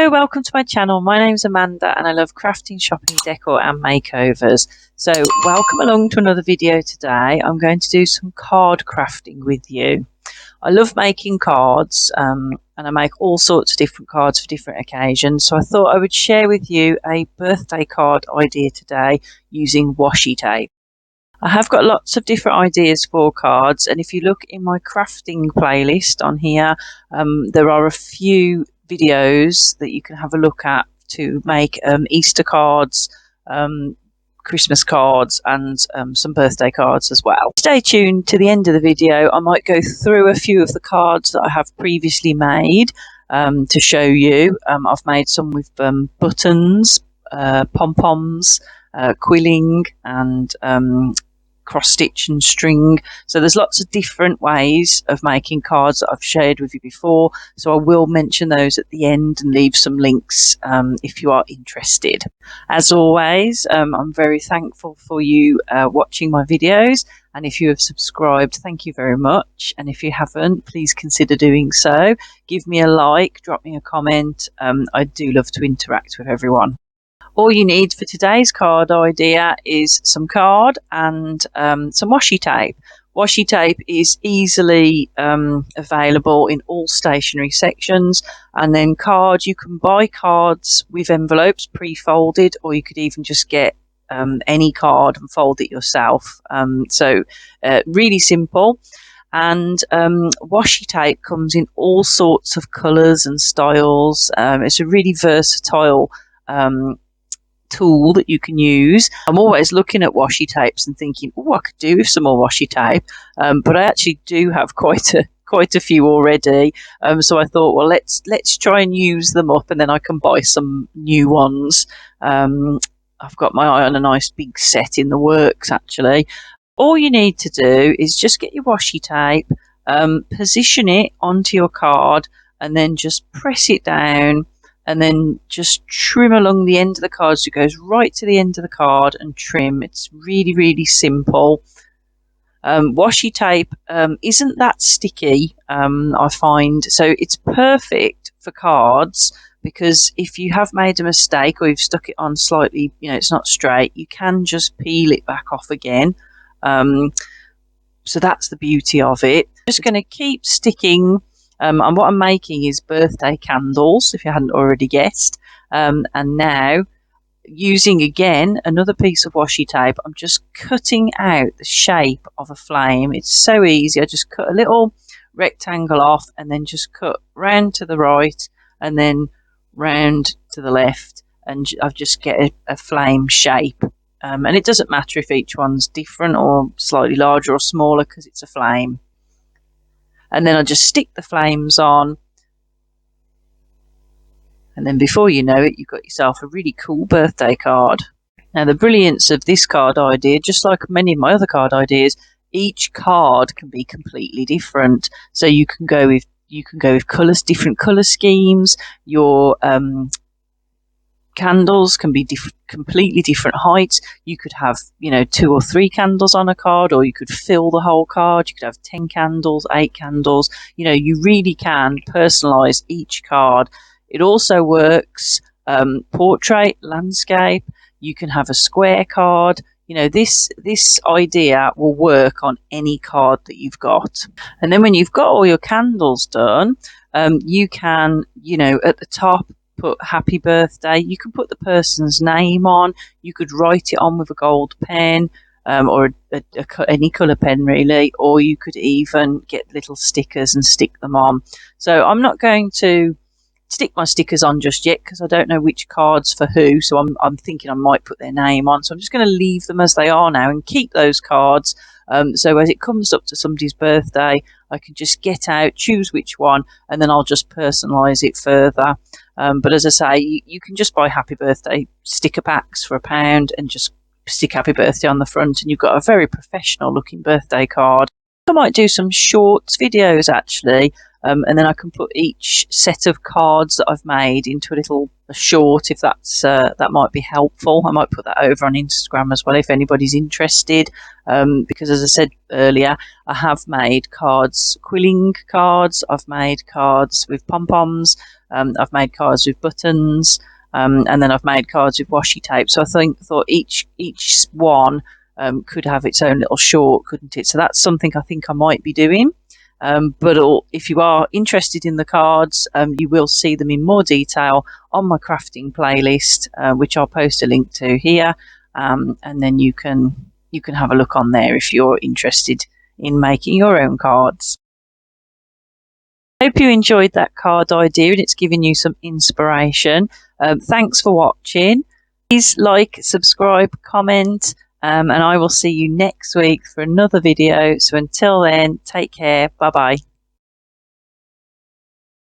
Hello, welcome to my channel. My name's Amanda and I love crafting, shopping, decor and makeovers. So welcome along to another video today. I'm going to do some card crafting with you. I love making cards and I make all sorts of different cards for different occasions. So I thought I would share with you a birthday card idea today using washi tape. I have got lots of different ideas for cards, and if you look in my crafting playlist on here, there are a few videos that you can have a look at to make Easter cards, Christmas cards and some birthday cards as well. Stay tuned to the end of the video. I might go through a few of the cards that I have previously made to show you. I've made some with buttons, pom-poms, quilling and cross stitch and string. So there's lots of different ways of making cards that I've shared with you before, so I will mention those at the end and leave some links if you are interested. As always, I'm very thankful for you watching my videos, and if you have subscribed, thank you very much, and if you haven't, please consider doing so. Give me a like, drop me a comment. I do love to interact with everyone. All you need for today's card idea is some card and some washi tape. Washi tape is easily available in all stationery sections, and then cards, you can buy cards with envelopes pre-folded, or you could even just get any card and fold it yourself. Really simple. And washi tape comes in all sorts of colours and styles. It's a really versatile tool that you can use. I'm always looking at washi tapes and thinking, oh, I could do with some more washi tape, but I actually do have quite a few already. So I thought, well, let's try and use them up, and then I can buy some new ones. I've got my eye on a nice big set in the works actually. All you need to do is just get your washi tape, position it onto your card, and then just press it down, and then just trim along the end of the card so it goes right to the end of the card and trim. It's really, really simple. Washi tape isn't that sticky, I find, so it's perfect for cards, because if you have made a mistake or you've stuck it on slightly, it's not straight, you can just peel it back off again. So that's the beauty of it. Just going to keep sticking. And what I'm making is birthday candles, if you hadn't already guessed. And now, using again another piece of washi tape, I'm just cutting out the shape of a flame. It's so easy. I just cut a little rectangle off and then just cut round to the right and then round to the left, and I just get a flame shape. And it doesn't matter if each one's different or slightly larger or smaller, because it's a flame. And then I just stick the flames on, and then before you know it, you've got yourself a really cool birthday card. Now, the brilliance of this card idea, just like many of my other card ideas, each card can be completely different. So you can go with colours, different colour schemes. Your candles can be completely different heights. You could have 2 or 3 candles on a card, or you could fill the whole card. You could have 10 candles, 8 candles. You really can personalize each card. It also works portrait, landscape. You can have a square card. This idea will work on any card that you've got. And then when you've got all your candles done, you can at the top put happy birthday. You can put the person's name on. You could write it on with a gold pen, or any colour pen really, or you could even get little stickers and stick them on. So I'm not going to stick my stickers on just yet, because I don't know which cards for who, so I'm thinking I might put their name on. So I'm just going to leave them as they are now and keep those cards. So as it comes up to somebody's birthday, I can just get out, choose which one, and then I'll just personalise it further. But as I say, you can just buy happy birthday sticker packs for £1 and just stick happy birthday on the front, and you've got a very professional looking birthday card. I might do some shorts videos actually, and then I can put each set of cards that I've made into a short, if that might be helpful. I might put that over on Instagram as well if anybody's interested, because as I said earlier, I have made cards, quilling cards, I've made cards with pom-poms, I've made cards with buttons, and then I've made cards with washi tape. So I thought each one could have its own little short, couldn't it? So that's something I think I might be doing. But if you are interested in the cards, you will see them in more detail on my crafting playlist, which I'll post a link to here, and then you can have a look on there if you're interested in making your own cards. Hope you enjoyed that card idea and it's given you some inspiration. Thanks for watching. Please like, subscribe, comment, and I will see you next week for another video. So until then, take care. Bye bye.